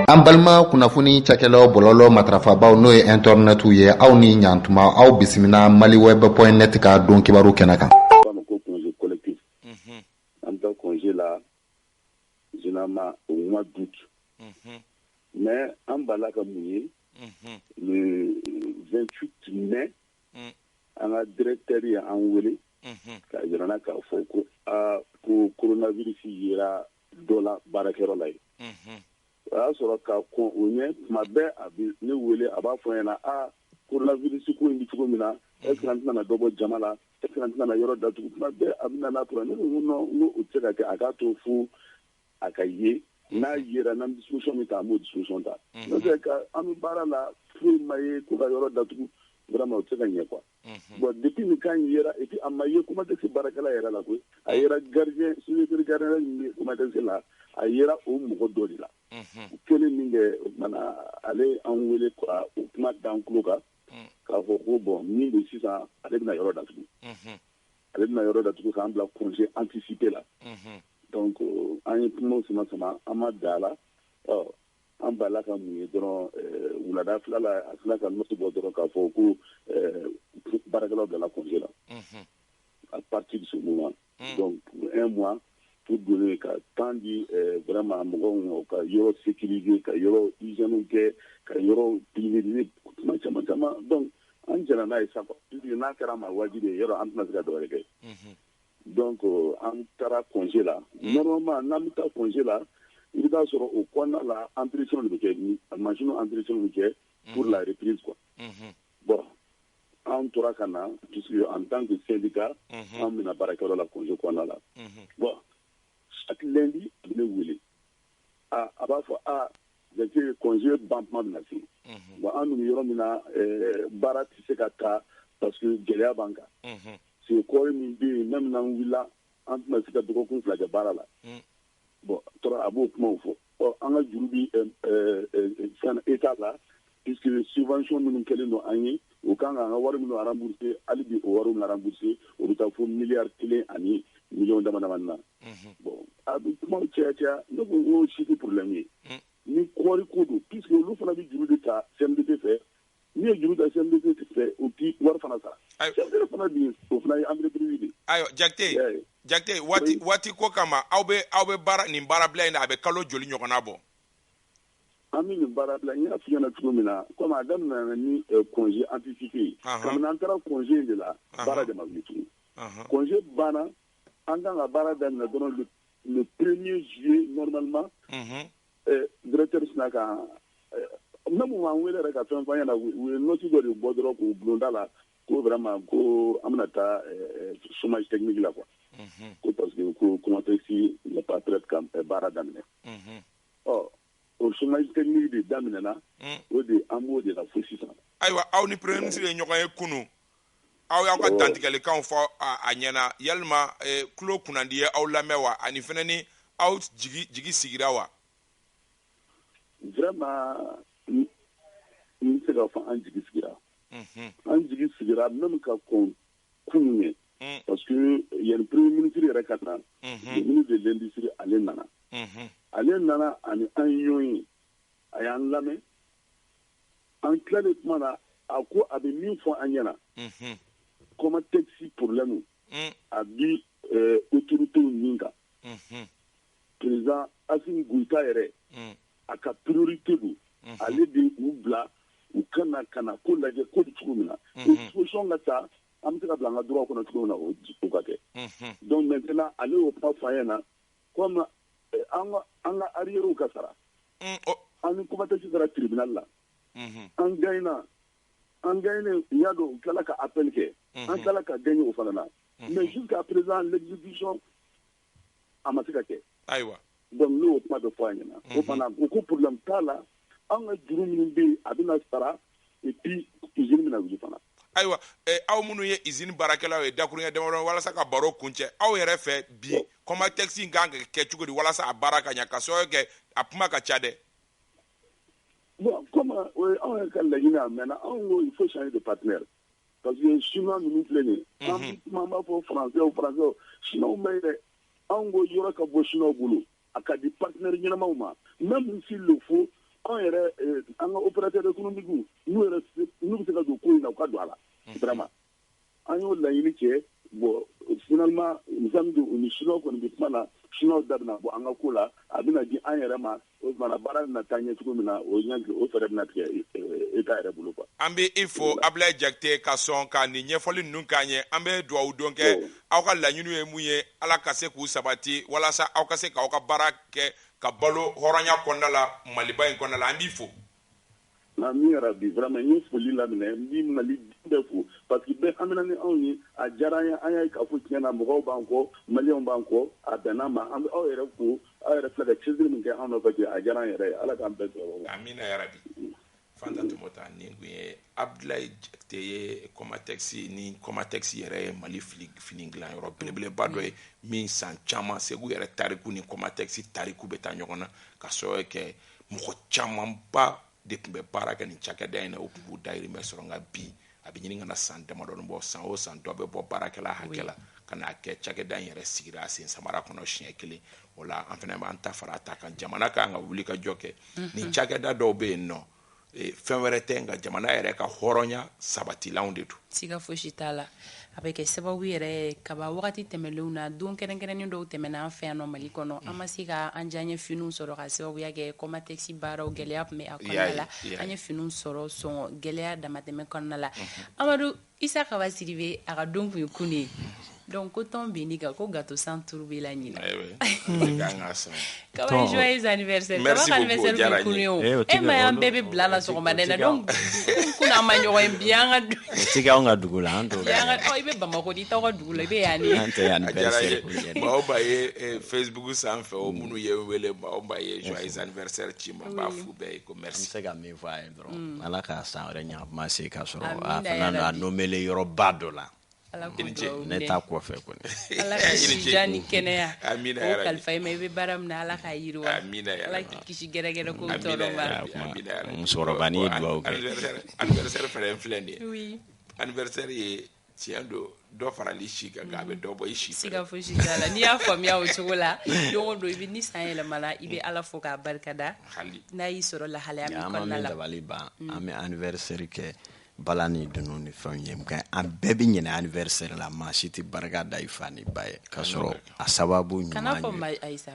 An balima kunnafoni cakɛlaw bɔlɔlɔ matrafabaw n'o ye internet ye aw ni ɲantuma aw bisimila maliweb.net ka don kibaru kɛnɛ kan. Ko congé collectif. An ta congé la généralement au mois d'août. Mais an bala ka mun ye le 28 mai an ka directeur ye an wele ka jira na k'a fɔ ko ko coronavirus yera dɔ la baarakɛyɔrɔ la ye. O y'a sɔrɔ ka kɔn o ɲɛ tuma bɛɛ a bɛ ne wele a b'a fɔ n ɲɛna coronavirus ko in bɛ cogo min na est-ce que an tɛna dɔ bɔ jama la est-ce que an tɛna yɔrɔ datugu tuma bɛɛ a bɛ na n'a tora ne ko non o tɛ se ka kɛ a k'a to fo a ka ye n'a yera n'an disposition min ta an b'o disposition ta n'o tɛ ka an bɛ baara la foyi ma ye ko ka yɔrɔ datugu vraiment o tɛ se ka ɲɛ quoi bon depuis nin kan yera et puis a ma ye kuma tɛ se baarakɛla yɛrɛ la koyi a yera gardien sécurité gardien min bɛ kuma tɛ se la a yera o mɔgɔ dɔ de la kelen min kɛ o tumana ale an wele ka o kuma d'an tulo kan k'a fɔ ko bon min bɛ sisan ale bɛna yɔrɔ datugu ale bɛna yɔrɔ datugu k'an bila congé anticipé la donc an ye kumaw sama sama an ma da la an bala ka mun ye dɔrɔn wulada fila la a tila ka note bɔ dɔrɔn k'a fɔ ko baarakɛlaw bilala congé la à partir de ce moment donc pour un mois pour donner ka temps di vraiment mɔgɔw ka yɔrɔ sécuriser ka yɔrɔ hygiène kɛ ka yɔrɔ privilégier tuma caman caman donc an jɛna n'a ye sa quoi puisque n'a kɛra ma wajibi ye yɔrɔ an tɛna se ka dɔwɛrɛ kɛ donc an taara congé la normalement n'an bɛ taa congé la i bɛ taa sɔrɔ o kɔnɔna la entretien de bɛ kɛ machine entretien bɛ kɛ pour la reprise quoi bon an tora ka na puisque en tant que syndicat an bɛna baarakɛyɔrɔ la congé kɔnɔna la bon chaque lundi a bɛ ne wele a b'a fɔ jate congé ban tuma bɛna se bon an dun yɔrɔ min na baara tɛ se ka taa parce que gɛlɛya b'an kan c'est kɔɔri min bɛ yen même n'an wulila an tɛna se ka dɔgɔkun fila kɛ baara la bon tora a b'o kumaw fɔ an ka juru bi fɛn état la puisque subvention minnu kɛlen don an ye o kan k'an ka wari minnu rembourser hali bi o wari minnu rembourser o bɛ taa fo miliyari 1 ani miliyɔn dama damani na bon a bɛ kumaw caya caya ne ko o si tɛ problème ye ni kɔɔri ko don puisque olu fana bɛ juru de ta CMDT fɛ ni ye juru ta CMDT fɛ o ti wari fana sara CMDT fana bi o fana ye entreprise de. Ayiwa Jakite waati ko kama aw bɛ baara nin baara bila in na a bɛ kalo joli ɲɔgɔnna bɔ. An bɛ nin baara bila n y'a f'i ɲɛna cogo min na comme a daminɛna ni congé anticipé ye kabini an taara congé in de la baara de ma wuli tugun congé banna an kan ka baara daminɛ dɔrɔn le 1er juillet normalement directeur sina ka même an wele yɛrɛ ka fɛn f'an ɲɛna u ye note dɔ de bɔ dɔrɔn k'o bulonda la ko vraiment ko an bɛna taa chômage technique la quoi ko parce que ko contexte n'est pas prêt ka baara daminɛ o chômage technique de daminɛna o de an b'o de la fo sisan. Ayiwa aw ni premier ministre ye ɲɔgɔn ye kunu aw y'aw ka dantigɛlikanw fɔ a ɲɛna yalima tulo kunnandi ye aw lamɛn wa ani fɛnɛ ni aw jigi sigira wa. Vraiment n bɛ se k'a fɔ an jigi sigira an jigi sigira même ka kɔn kunun ye parce que yani premier ministre yɛrɛ ka na le ministre de l'industrie ale nana ani an ɲɔgɔn ye a y'an lamɛn an tilalen tuma na a ko a bɛ min fɔ an ɲɛna comme taxi problème a bi autorités nin kan président Assimi Goïta yɛrɛ a ka priorité don ale de u bila u kana ko lajɛ ko di cogo min na disposition ka ta an bɛ se ka bila an ka droit kɔnɔ cogo min na o ka kɛ donc maintenant ale y'o kuma fɔ an ɲɛna comme an ka arrière ka sara an ni kuma taxi sara tribunal la an gagnena i y'a dɔn u tilala ka appel kɛ an tilala ka gagner o fana na mais jusqu'à présent l'exécution a ma se ka kɛ ayiwa donc ne y'o kuma bɛ fɔ an ɲɛna o fana o ko problème t'a la an ka juru minnu bɛ yen a bɛna sara et puis usine bɛna wuli fana. Ayiwa aw minnu ye usine baarakɛlaw ye dakuruɲɛ damadɔ walasa ka baro kuncɛ aw yɛrɛ fɛ bi comment texte in kan ka kɛ cogo di walasa a baara ka ɲɛ ka sababu kɛ a kuma ka ca dɛ. Bon comme o ye anw yɛrɛ ka laɲini a mɛnna anw ko il faut changer de partenaire parce que chinois ninnu filɛ nin ye an bɛ kuma an b'a fɔ français chinois bɛ yen dɛ anw ko yɔrɔ ka bɔ chinois bolo a ka di partenaire ɲɛnamaw ma même s'il le faut on yɛrɛ an ka opérateur économique n'u bɛ se ka don ko in na u ka don a la vraiment an y'o laɲini kɛ bon finalement ni chinois kɔni bɛ kuma na chinois da bɛna bɔ an ka ko la a bɛna di an yɛrɛ ma o tumana baara bɛna taa ɲɛ cogo min na o fɛɛrɛ bɛna tigɛ État yɛrɛ bolo quoi. An bɛ i fo Ablaye Jakite ka sɔn ka nin ɲɛfɔli ninnu k'an ye an bɛ dugawu don kɛ aw ka laɲiniw ye mun ye Ala ka se k'u sabati walasa aw ka se k'aw ka baara kɛ ka balo hɔrɔnya kɔnɔna la Maliba in kɔnɔna la an b'i fo. Min yarabi vraiment n ye foli laminɛ n bɛ Mali bɛɛ fo parce que bɛɛ hamina ni anw ye a diyara an ye an y'a ye k'a fɔ tiɲɛ na mɔgɔw b'an kɔ maliyɛnw b'an kɔ a bɛnn'an ma an bɛ aw yɛrɛ fo aw yɛrɛ filɛ ka cɛsiri min kɛ an nɔfɛ a diyara an yɛrɛ ye Ala k'an bɛɛ sɔrɔ. Amina yarabi. Fanta Tumota ni kun ye Ablaye Jakite ye Comatex yɛrɛ ye Mali fini dilan yɔrɔ belebeleba dɔ ye min san caman Segu yɛrɛ tariku ni Comatex tariku bɛ taa ɲɔgɔn na ka sababu kɛ mɔgɔ camanba de tun bɛ baara kɛ nin cakɛda in na o tun b'u dahirimɛ sɔrɔ nka bi a bɛ ɲini ka na san damadɔni bɔ san o san dɔ bɛ bɔ baarakɛla hakɛ la ka n'a kɛ cakɛda in yɛrɛ sigira a sen samara kɔnɔ siɲɛ kelen o la an fana b'an ta fara a ta kan jamana kan ka wuli ka jɔ kɛ nin cakɛda dɔw bɛ yen nɔ fɛn wɛrɛ tɛ nka jamana yɛrɛ ka hɔrɔnya sabatilanw de don. Siga fosi t'a la a bɛ kɛ sababu yɛrɛ kaba wagati tɛmɛlenw na don kɛrɛnkɛrɛnnen dɔw tɛmɛna an fɛ yan nɔ Mali kɔnɔ an ma se ka an diyaɲɛ finiw sɔrɔ ka sababuya kɛ Comatex baaraw gɛlɛya tun bɛ a kɔnɔna la an ye finiw sɔrɔ sɔngɔ gɛlɛya damatɛmɛ kɔnɔna la Amadu Isa Kaba Sidibe a ka don kun ye kunu ye donc ko tɔn bɛ n'i kan ko gâteau sans tour bɛ la ɲina Kaba joyeux anniversaire Kaba ka anniversaire kun kunu ye o e ma y'an bɛɛ bɛ bila la sɔgɔmada in na donc kun an ma ɲɔgɔn ye bi an ka tigi anw ka dugu la an t'o i bɛ Bamako di t'aw ka dugu la i bɛ yan ni an tɛ anniversaire maaw b'a ye Facebook sanfɛ o minnu ye wele maaw b'a ye joyeux anniversaire ci ma b'a f'u bɛɛ ye ko merci. An bɛ se ka min fɔ a ye dɔrɔn Ala ka san wɛrɛ ɲɛnakuma se ka sɔrɔ a fana a nomele yɔrɔba dɔ la ne t'a kɔfɛ kɔni Ala ka sija ni kɛnɛya o kalifa i ma i bɛ baara min na Ala k'a yiriwa Ala k'i kisi gɛrɛgɛrɛ ko tɔɔrɔ ma musokɔrɔba ni ye dugawu kɛ anniversaire fɛnɛ filɛ nin ye anniversaire ye tiɲɛ don dɔ farali si kan nka a bɛ dɔ bɔ i si fɛ siga fosi t'a la n'i y'a faamuya o cogo la don o don i bɛ ni san yɛlɛmana i bɛ Ala fo k'a barikada n'a y'i sɔrɔ lahalaya min kɔnɔna la dabali ban an bɛ anniversaire kɛ bala ni dunun ni fɛnw ye nka an bɛɛ bɛ ɲinɛ anniversaire la maa si tɛ barika da i fa ni ba ye k'a sɔrɔ a sababu ɲuman ye kana fɔ ma Ayisa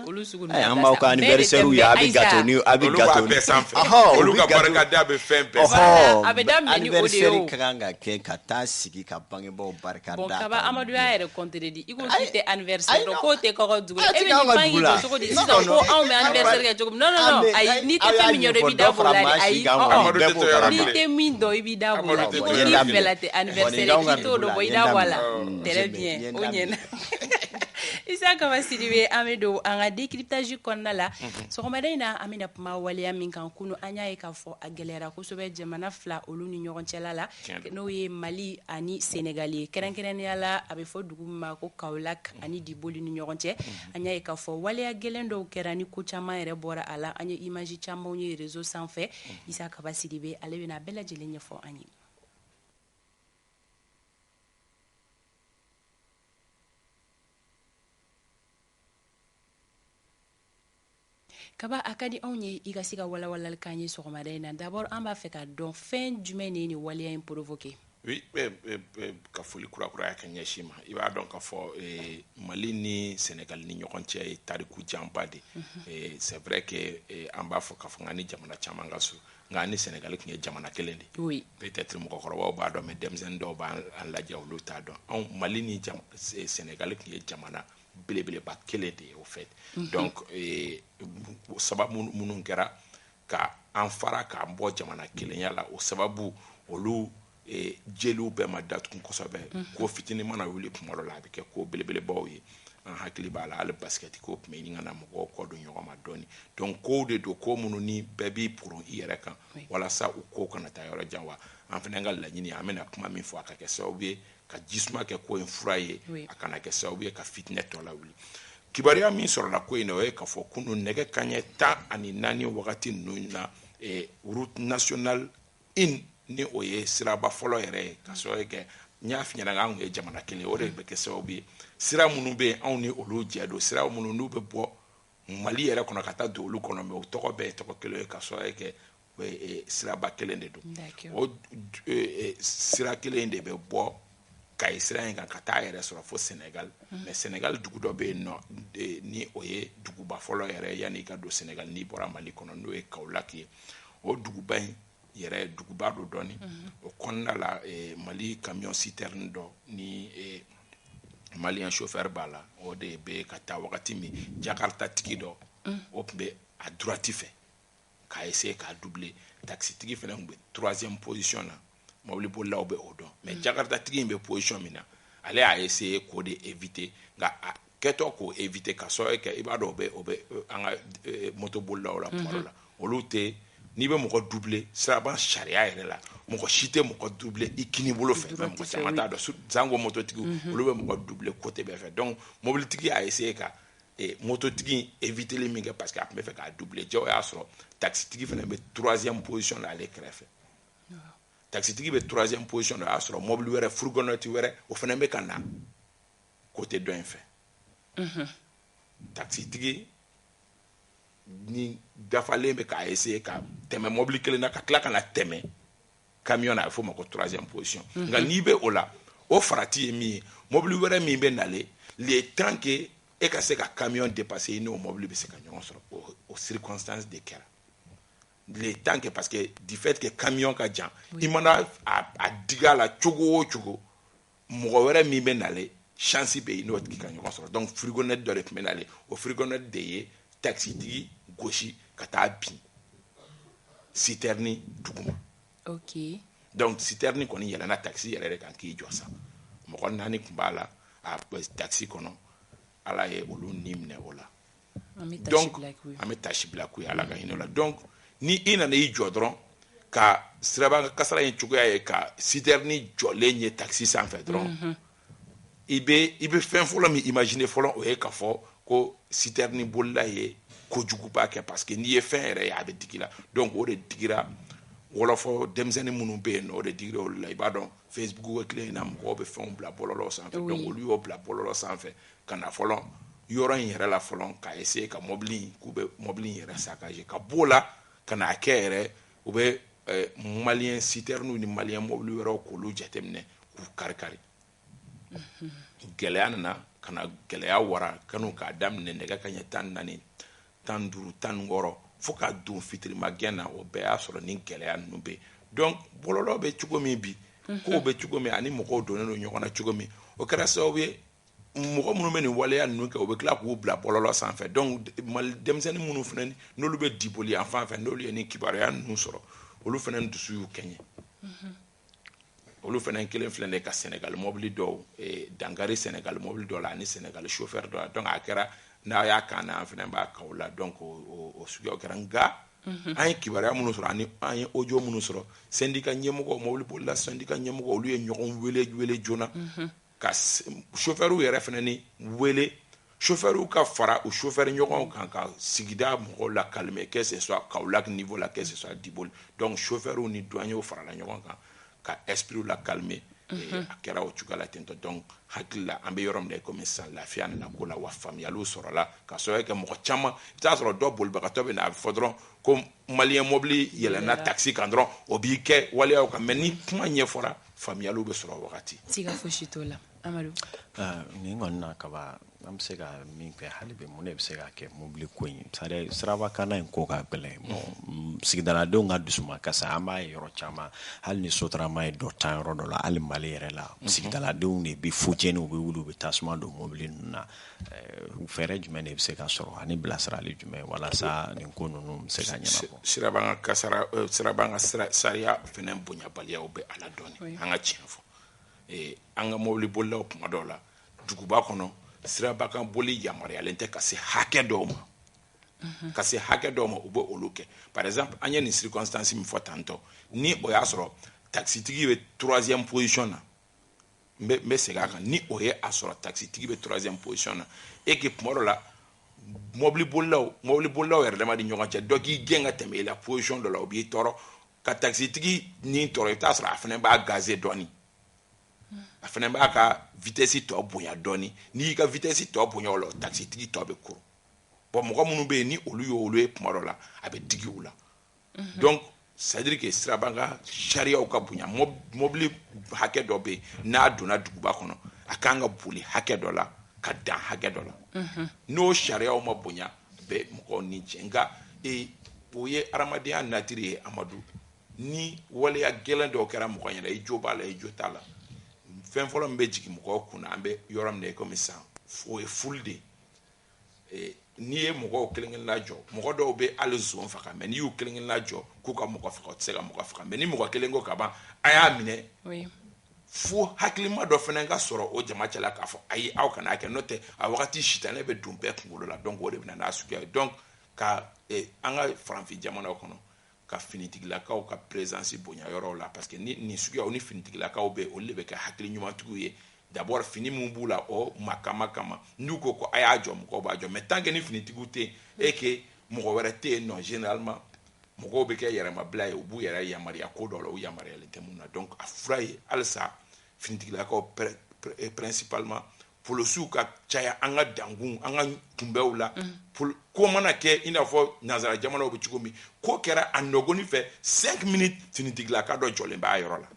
olu sugu ninnu an b'aw ka anniversaire ye a bɛ gâteau ni a bɛ gâteau bɛɛ sanfɛ olu ka barika da bɛ fɛn bɛɛ sanfɛ a bɛ daminɛ ni o de ye anniversaire ka kan ka kɛ ka taa sigi ka bangebaaw barika da bon Kaba Amadu y'a yɛrɛ compter de i ko k'i tɛ anniversaire dɔn k'o tɛ kɔkɔ dugu la e bɛ nin fan y'i jɔ cogo di sisan ko anw bɛ anniversaire kɛ cogo min non ayi n'i tɛ fɛn min ɲɛdɔn i b'i da bɔ o la de ayi n'i tɛ min dɔn i b'i da bɔ o la i ko n'i fɛla tɛ anniversaire k'i t'o dɔn bɔ i da bɔ a la très bien o ɲɛna Isa Kaba Sidibe an bɛ don an ka décryptage kɔnɔna la sɔgɔmada in na an bɛna kuma waleya min kan kunu an y'a ye k'a fɔ a gɛlɛyara kosɛbɛ jamana fila olu ni ɲɔgɔn cɛla la n'o ye Mali ani Senegal ye kɛrɛnkɛrɛnnenya la a bɛ fɔ dugu min ma ko Kaolack ani Diboli ni ɲɔgɔn cɛ an y'a ye k'a fɔ waleya gɛlɛn dɔw kɛra ni ko caman yɛrɛ bɔra a la an ye image camanw ye réseau sanfɛ Isa Kaba Sidibe ale bɛna a bɛɛ lajɛlen ɲɛfɔ an ye. Kaba a ka di anw ye i ka se ka walawalali k'an ye sɔgɔmada in na d'abord an b'a fɛ ka dɔn fɛn jumɛn de ye nin waleya in provoqué. Oui, ka foli kurakuraya ka ɲɛsin ma i b'a dɔn k'a fɔ Mali ni Senegal ni ɲɔgɔn cɛ ye tariku janba de c'est vrai que an b'a fɔ k'a fɔ nka ni jamana caman ka so nka ni Senegal tun ye jamana kelen de oui peut-être mɔgɔkɔrɔbaw b'a dɔn mais denmisɛnnin dɔw b'an lajɛ olu t'a dɔn anw Mali ni Senegal tun ye jamana belebeleba kelen de ye au fait donc sababu minnu kɛra ka an fara k'an bɔ jamana kelenya la o sababu olu jeliw bɛɛ ma datugu kosɛbɛ ko fitinin mana wuli kuma dɔ la a bɛ kɛ ko belebelebaw ye an hakili b'a la hali basikɛti ko tun bɛ ɲini ka na mɔgɔw kɔ don ɲɔgɔn ma dɔɔni donc kow de don ko minnu ni bɛɛ b'i poron i yɛrɛ kan walasa u kow kana taa yɔrɔ jan wa an fana ka laɲini an bɛna kuma min fɔ a ka kɛ sababu ye ka jisuma kɛ ko in fura ye a kana kɛ sababu ye ka fitinɛ tɔ lawuli kibaruya min sɔrɔla ko in na o ye k'a fɔ kunu nɛgɛ kaɲɛ 14 wagati ninnu na route nationale 1 ni o ye siraba fɔlɔ yɛrɛ ye ka sɔrɔ kɛ n y'a f'i ɲɛna k'an kun ye jamana kelen o de bɛ kɛ sababu ye sira minnu bɛ yen anw ni olu jɛ don sira minnu n'u bɛ bɔ Mali yɛrɛ kɔnɔ ka taa don olu kɔnɔ mais o tɔgɔ bɛɛ ye tɔgɔ kelen ye ka sɔrɔ kɛ siraba kelen de don o sira kelen de bɛ bɔ Kayi sira in kan ka taa yɛrɛ sɔrɔ fo Sénégal mais Sénégal dugu dɔ bɛ yen nɔ ni o ye duguba fɔlɔ yɛrɛ yanni ka don Sénégal n'i bɔra Mali kɔnɔ n'o ye Kaolack ye o duguba in yɛrɛ duguba do dɔɔni o kɔnɔna la Mali camion citerne dɔ ni Malien chauffeur b'a la o de bɛ ka taa wagati min Jakarta tigi dɔ o tun bɛ a droite fɛ k'a essayer k'a doubler taxi tigi fana tun bɛ 3e position na mobili bolilaw bɛ o dɔn mais Jakarta tigi in bɛ position min na ale y'a essayer k'o de éviter nka a kɛtɔ k'o éviter ka sɔrɔ kɛ i b'a dɔn o bɛ an ka moto bolilaw la kuma dɔ la olu tɛ n'i bɛ mɔgɔ doubler siraban sariya yɛrɛ la mɔgɔ si tɛ mɔgɔ doubler i kini bolo fɛ mais mɔgɔ caman t'a dɔn zango mototigiw olu bɛ mɔgɔ doubler côté bɛɛ fɛ donc mobilitigi y'a essayer ka mototigi éviter min kɛ parce que a tun bɛ fɛ k'a doubler jaa o y'a sɔrɔ taxitigi fana bɛ 3e position la ale kɛrɛfɛ taxitigi bɛ 3e position la o y'a sɔrɔ mobili wɛrɛ fourgonnette wɛrɛ o fana bɛ ka na côté dɔ in fɛ taxitigi ni dafalen bɛ k'a essayer ka tɛmɛ mobili kelen na ka tila ka na tɛmɛ camion na a bɛ fɔ o ma ko 3e position nka n'i bɛ o la o farati ye min ye mobili wɛrɛ min bɛ nalen le temps que e ka se ka camion dépasser i n'o mobili bɛ se ka ɲɔgɔn sɔrɔ o circonstance de kɛra le temps que parce que du fait que camion ka jan i mana a dig'a la cogo o cogo mɔgɔ wɛrɛ min bɛ nalen chance bɛ yen n'o tigi ka ɲɔgɔn sɔrɔ donc fourgonnette dɔ de tun bɛ nalen o fourgonnette de ye taxitigi gosi ka taa bin citerne duguma ok donc citerne kɔni yɛlɛnna taxi yɛrɛ de kan k'i jɔ sa mɔgɔ 4 tun b'a la a taxi kɔnɔ ala ye olu ni minɛ o la donc an bɛ tasi bila k'u ye ala ka hinɛ o la donc ni i nana i jɔ dɔrɔn ka siraba kasara in cogoya ye ka citerne jɔlen ye taxi sanfɛ dɔrɔn i bɛ fɛn fɔlɔ min imaginer fɔlɔ o ye k'a fɔ ko citerne bolila ye kojuguba kɛ parce que n'i ye fɛn yɛrɛ ye a bɛ digi la donc o de digira wɔlɔfɔ denmisɛnnin minnu bɛ yen nɔ o de digira olu la i b'a dɔn Facebook tile in na mɔgɔw bɛ fɛnw bila bɔlɔlɔ sanfɛ donc olu y'o bila bɔlɔlɔ sanfɛ ka na fɔlɔ yɔrɔ in yɛrɛ la fɔlɔ ka essayer ka mobili k'u bɛ mobili in yɛrɛ saccager ka b'o la ka n'a kɛ yɛrɛ u bɛ malien citerne ni malien mobili wɛrɛw k'olu jateminɛ k'u kari-kari gɛlɛya nana ka na gɛlɛya wara kanu k'a daminɛ nɛgɛ kanɲɛ 14 15 16 fo ka don fitirimagɛn na o bɛɛ y'a sɔrɔ ni gɛlɛya ninnu bɛ donc bɔlɔlɔ bɛ cogo min bi kow bɛ cogo min ani mɔgɔw donnen don ɲɔgɔn na cogo min o kɛra sababu ye mɔgɔ minnu bɛ nin waleya ninnu kɛ o bɛ tila k'u bila bɔlɔlɔ sanfɛ donc denmisɛnnin minnu fana n'olu bɛ diboli yan fan fɛ n'olu ye nin kibaruya ninnu sɔrɔ olu fana dusu y'u kɛɲɛ olu fana kelen filɛ de ka Sénégal mobili dɔw dangari Sénégal mobili dɔw la ani Sénégal chauffeur dɔ la donc a kɛra n'a y'a kan na an fana b'a kaw la donc o suguyaw kɛra nka an ye kibaruya minnu sɔrɔ ani an ye audio minnu sɔrɔ syndicat ɲɛmɔgɔ mobili bolila syndicat ɲɛmɔgɔ olu ye ɲɔgɔn wele joona ka chauffeur yɛrɛ fana ni wele chauffeur ka fara o chauffeur ɲɔgɔnw kan ka sigida mɔgɔw la calmer que ce soit Kaolack niveau la que ce soit Diboli donc chauffeur ni douaniers farala ɲɔgɔn kan ka esprit la calmer a kɛra o cogoya la tentɔ donc hakili la an bɛ yɔrɔ min na komi sisan lafiya nana ko la wa faamuyaliw sɔrɔla ka sababu kɛ mɔgɔ caman i t'a sɔrɔ dɔ bolibagatɔ bɛ na a bɛ fɔ dɔrɔn ko maliyɛn mobili yɛlɛnna taxi kan dɔrɔn o b'i kɛ waleyaw kan mais ni kuma ɲɛfɔra faamuyaliw bɛ sɔrɔ o wagati. siga fosi t'o la Amadou. nin kɔni na kaba an bɛ se ka min kɛ hali bi mun de bɛ se ka kɛ mobili ko in sirabakanna in ko ka gɛlɛn sigidaladenw ka dusuma kasa an b'a ye yɔrɔ caman hali ni sotarama ye dɔ tan yɔrɔ dɔ la hali Mali yɛrɛ la sigidaladenw de bɛ focɛni u bɛ wuli u bɛ tasuma don mobili ninnu na fɛɛrɛ jumɛn de bɛ se ka sɔrɔ ani bilasirali jumɛn walasa nin ko ninnu bɛ se ka ɲɛnabɔ. siraban ka sariya fana bonyabaliyaw bɛ ala dɔɔni an ka tiɲɛ fɔ an ka mobili bolilaw kuma dɔw la duguba kɔnɔ sirabakan boli yamaruyalen tɛ ka se hakɛ dɔw ma ka se hakɛ dɔw ma u bɛ olu kɛ par exemple an ye nin circonstance min fɔ tantɔ ni o y'a sɔrɔ taxitigi bɛ 3e position na n bɛ segin a kan ni o ye a sɔrɔ taxitigi bɛ 3e position na et que tuma dɔ la mobili bolilaw yɛrɛ dama ni ɲɔgɔn cɛ dɔ k'i gɛn ka tɛmɛ i la position dɔ la o b'i tɔɔrɔ ka taxitigi ni tɔɔrɔ i t'a sɔrɔ a fana b'a gazer dɔɔni a fana b'a ka vitesse tɔ bonya dɔɔni n'i y'i ka vitesse tɔ bonya o la taxitigi tɔ bɛ kuru bon mɔgɔ minnu bɛ yen ni olu ye kuma dɔ la a bɛ digi u la donc c'est à dire que siraban ka sariyaw ka bonya mobili hakɛ dɔ bɛ yen n'a donna duguba kɔnɔ a kan ka boli hakɛ dɔ la ka dan hakɛ dɔ la n'o sariyaw ma bonya bɛ mɔgɔw ni cɛ nka o ye adamadenya natiri ye Amadu ni waleya gɛlɛn dɔw kɛra mɔgɔ ɲɛna i jo b'a la i jo t'a la fɛn fɔlɔ min bɛ jigin mɔgɔw kun na an bɛ yɔrɔ min na komi sisan o ye fuli de n'i ye mɔgɔw kelen-kelen lajɔ mɔgɔ dɔw bɛ hali zon faga mais n'i y'u kelen-kelen lajɔ k'u ka mɔgɔ faga o tɛ se ka mɔgɔ faga mais ni mɔgɔ kelen ko ka ban a y'a minɛ fo hakilima dɔ fana ka sɔrɔ o jama cɛla k'a fɔ ayi aw kana kɛ n'o tɛ a wagati sitanɛ bɛ don bɛɛ kunkolo la donc o de bɛ na n'a suguya ye donc ka an ka farafin jamanaw kɔnɔ ka finitigilakaw ka présence bonya yɔrɔw la parce que ni nin suguyaw ni finitigilakaw bɛ olu de bɛ kɛ hakili ɲumantigiw ye d'abord fini mun b'u la o makama n'u ko a y'a jɔ mɔgɔw b'a jɔ mais tant que ni finitigiw tɛ yen et que mɔgɔ wɛrɛ tɛ yen non généralement mɔgɔw bɛ kɛ yɛrɛmabila ye u b'u yɛrɛ yamaruya ko dɔ la u yamaruyalen tɛ mun na donc a fura ye halisa finitigilakaw principalement polosiw ka caya an ka dangun an ka kunbɛw la ko mana kɛ i n'a fɔ nanzara jamanaw bɛ cogo min ko kɛra a nɔgɔni fɛ 5 minutes finitigilaka dɔ jɔlen b'a yɔrɔ la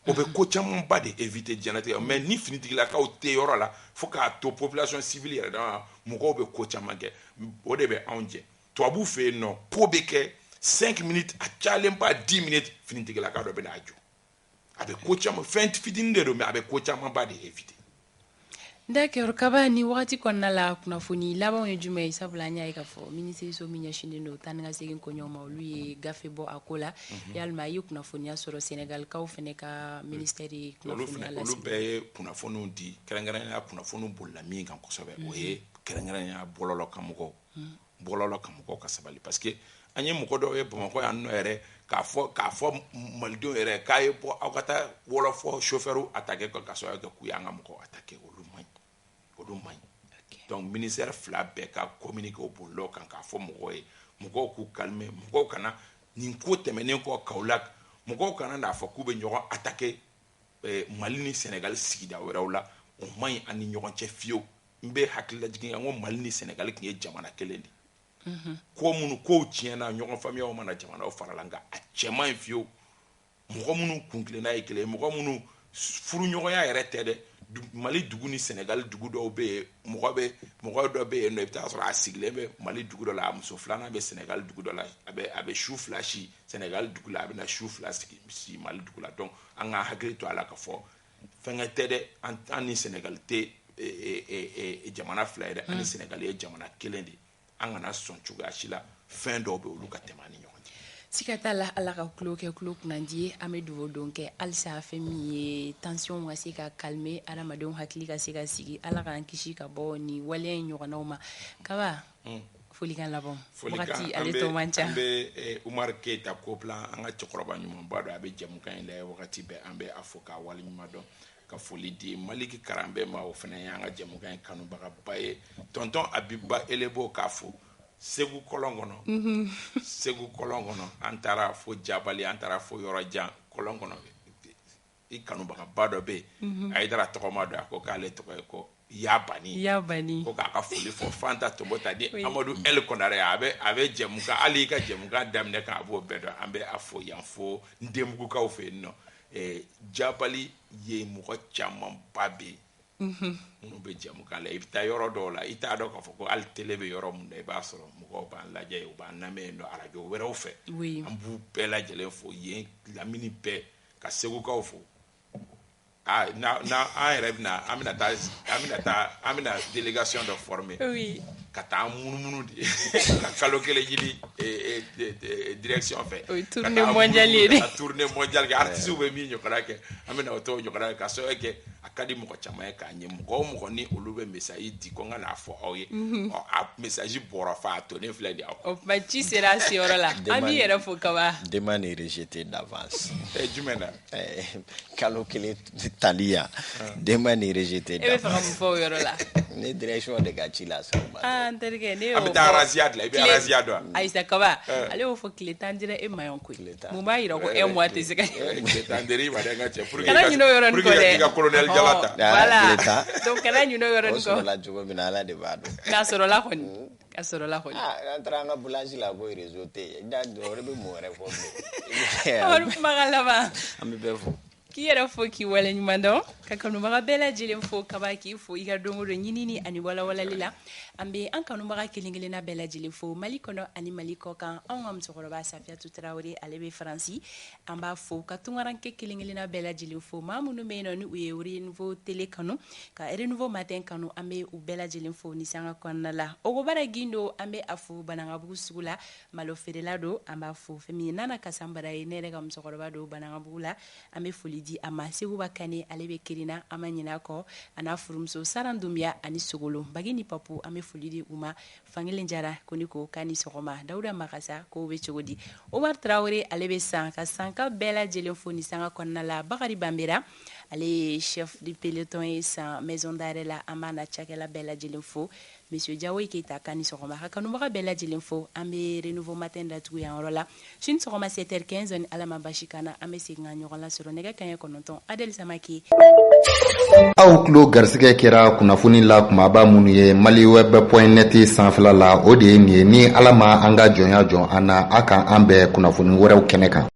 o bɛ ko caman ba de éviter diɲɛnatigɛ mais ni finitigilakaw tɛ yɔrɔ la fo k'a to population civile yɛrɛ dama mɔgɔw bɛ ko caman kɛ o de bɛ anw jɛ tubabuw fɛ yen nɔ ko bɛ kɛ 5 minutes a cayalen ba 10 minutes finitigilaka dɔ bɛ n'a jɔ a bɛ ko caman fɛn fitinin de don mais a bɛ ko caman ba de éviter. D'accord, kaba ni wagati kɔnɔna la kunnafoni labanw ye jumɛn ye sabula an y'a ye k'a fɔ minisiriso min ɲɛsinnen don taa ni ka segin koɲɔgɔn ma olu ye gafe bɔ a ko la yalima a ye kunnafoniya sɔrɔ Senegalikaw fana ka ministère ye kunnafoniya lasigi olu bɛɛ ye kunnafoniw di kɛrɛnkɛrɛnnenya kunnafoniw bolila min kan kosɛbɛ o ye kɛrɛnkɛrɛnnenya bɔlɔlɔ kan mɔgɔw ka sabali parce que an ye mɔgɔ dɔw ye Bamakɔ yan nɔ yɛrɛ k'a fɔ malidenw yɛrɛ k'a ye bɔ aw ka taa wɔlɔfɔ chauffeur attaquer ka sɔrɔ kɛ k'u y'an ka mɔgɔw attaquer olu man donc ministère fila bɛɛ ka communiquer o bolilɔ kan k'a fɔ mɔgɔw ye mɔgɔw k'u calmer mɔgɔw kana nin ko tɛmɛnen kɔ Kaolack mɔgɔw kana n'a fɔ k'u bɛ ɲɔgɔn attaquer Mali ni Sénégal sigida wɛrɛw la o man ɲi an ni ɲɔgɔn cɛ fiyewu n bɛ hakili lajigin kan ko Mali ni Sénégal tun ye jamana kelen de ko minnu kow tiɲɛna ɲɔgɔn faamuyaw mana jamanaw farala nka a cɛ man ɲi fiyewu mɔgɔ minnu kuntilenna ye kelen mɔgɔ minnu furuɲɔgɔnya yɛrɛ tɛ dɛ Mali dugu ni Sénégal dugu dɔw bɛ yen mɔgɔ dɔ bɛ yen nɔ i bɛ taa sɔrɔ a sigilen bɛ Mali dugu dɔ la a muso filanan bɛ Sénégal dugu dɔ la a bɛ su fila si Sénégal dugu la a bɛ na su fila si Mali dugu la donc an ka hakili to a la ka fɔ fɛnkɛ tɛ dɛ an ni Sénégal tɛ jamana fila ye dɛ an ni Sénégal ye jamana kelen de an kana sɔn cogoya si la fɛn dɔw bɛ olu ka tɛmɛ ni ɲɔgɔn cɛ. Sika t'a la ala ka tulo kɛ tulo kunnandi ye an bɛ dugawu don kɛ halisa fɛn min ye tension ka se ka calmer adamadenw hakili ka se ka sigi ala k'an kisi ka bɔ ni waleya in ɲɔgɔnnaw ma kaba folikan laban wagati ale tɔ man ca an bɛ Umar Keyita ko plan an ka cɛkɔrɔba ɲumanba dɔ a bɛ jɛmukan in lajɛ wagati bɛɛ an bɛ a fɔ k'a waleɲuman dɔn ka foli di Maliki Karanbɛ ma o fana ye an ka jɛmukan in kanubagaba ye tonton Abiba Elebo k'a fɔ Segu kɔlɔn kɔnɔ Segu kɔlɔn kɔnɔ an taara fo Jabali an taara fo yɔrɔ jan kɔlɔn kɔnɔ i kanubagaba dɔ bɛ yen a ye dara tɔgɔma dɔ a ko k'ale tɔgɔ ye ko Yabani ko k'a ka foli fɔ Fanta Tɔnbɔta di Amadu El Konare a bɛ jɛmukan hali i ka jɛmukan daminɛ kan a b'o bɛɛ dɔn an bɛ a fɔ yan fo Ndenbugukaw fɛ yen nɔ Jabali ye mɔgɔ camanba bɛ yen minnu bɛ jɛmukan la i bɛ taa yɔrɔ dɔw la i t'a dɔn k'a fɔ ko hali télé bɛ yɔrɔ min na i b'a sɔrɔ mɔgɔw b'an lajɛ u b'an lamɛn yen nɔ arajo wɛrɛw fɛ an b'u bɛɛ lajɛlen fo yen lamini bɛɛ ka Segukaw fo na an yɛrɛ bɛna an bɛna délégation dɔ former ka taa munumunu de ka kalo kelen ɲini direction fɛ tournée mondiale ye ka tournée mondiale kɛ artistes bɛ min ɲɔgɔnna kɛ an bɛna o t'o ɲɔgɔnna kɛ ka sababu kɛ a ka di mɔgɔ caman ye k'a ɲɛ mɔgɔ o mɔgɔ ni olu bɛ message di ko n ka n'a fɔ aw ye a message bɔra fa a tonnen filɛ de aw o kuma ci sera a seyɔrɔ la an b'i yɛrɛ fo kaba demande est rejetée d'avance jumɛn na kalo kelen tali yan demande est rejetée d'avance e bɛ fɛ ka mun fɔ o yɔrɔ la ne direction de ka ci la sɔrɔ n terikɛ ne y'o fɔ an bɛ taa razia de la i bɛ razia dɔn Ayisa kaba ale y'o fɔ tile 10 dira e maɲɔn koyi mun b'a yira ko un mois tɛ se ka tile 10 dira i ma dɛ n ka cɛ pour que kana ɲinɛ o yɔrɔnin kɔ dɛ i ka colonel Jalata voilà donc kana ɲinɛ o yɔrɔnin kɔ o sɔrɔla cogo min na ala de b'a dɔn n'a sɔrɔla kɔni ka sɔrɔ la hɔli an taara an ka boulangerie la ko réseau tɛ yen da dɔwɛrɛ bɛ mun wɛrɛ fɔ Amadu kumakan laban an bɛ bɛɛ fɔ k'i yɛrɛ fo k'i waleɲuman dɔn ka kanubaga bɛɛ lajɛlen fo kaba k'i fo i ka don o don ɲinini ani walawalali la an bɛ an kanubaga kelen kelenna bɛɛ lajɛlen fo Mali kɔnɔ ani Mali kɔ kan anw ka musokɔrɔba Safiyatu Tarawele ale bɛ Faransi an b'a fo ka tunkaranke kelen kelenna bɛɛ lajɛlen fo maa minnu bɛ yen nɔ ni u ye Renouveau Télé kanu ka Renouveau Matin kanu an bɛ u bɛɛ lajɛlen fo ni sanga kɔnɔna la Ogobara Gindo an bɛ a fo Banangabugu sugu la malo feerela don an b'a fo fɛn min ye Nana Kasanbara ye ne yɛrɛ ka musokɔrɔba don Banangabugu la an bɛ foli di a ma Seguba Kane ale bɛ Kirina an ma ɲinɛ a kɔ a n'a furumuso Saran Dumbiya ani Sogolo Bagi ni Papu an bɛ foli di u ma Fankelen Jara ko ni ko k'a ni sɔgɔma Dawuda Makasa k'o bɛ cogo di Omar Traoré ale bɛ san ka sanka bɛɛ lajɛlen fo ni sanga kɔnɔna la Bakari Bambera ale ye chef du peloton ye san maison d'arrêt la an b'a na cakɛla bɛɛ lajɛlen fo Monsieur Diawoye Keita k'a ni sɔgɔma ka kanubaga bɛɛ lajɛlen fo an bɛ Renouveau Matin datugu yan yɔrɔ la sini sɔgɔma 7h15 ni Ala ma basi kan na an bɛ segin ka ɲɔgɔn lasɔrɔ nɛgɛ kanɲɛ 9 Adel Samake aw tulo garisɛgɛ kɛra kunnafoni la kumaba minnu ye maliweb.net sanfɛla la o de ye nin ye ni Ala ma an ka jɔnya jɔn an na a kan an bɛɛ kunnafoni wɛrɛw kɛnɛ kan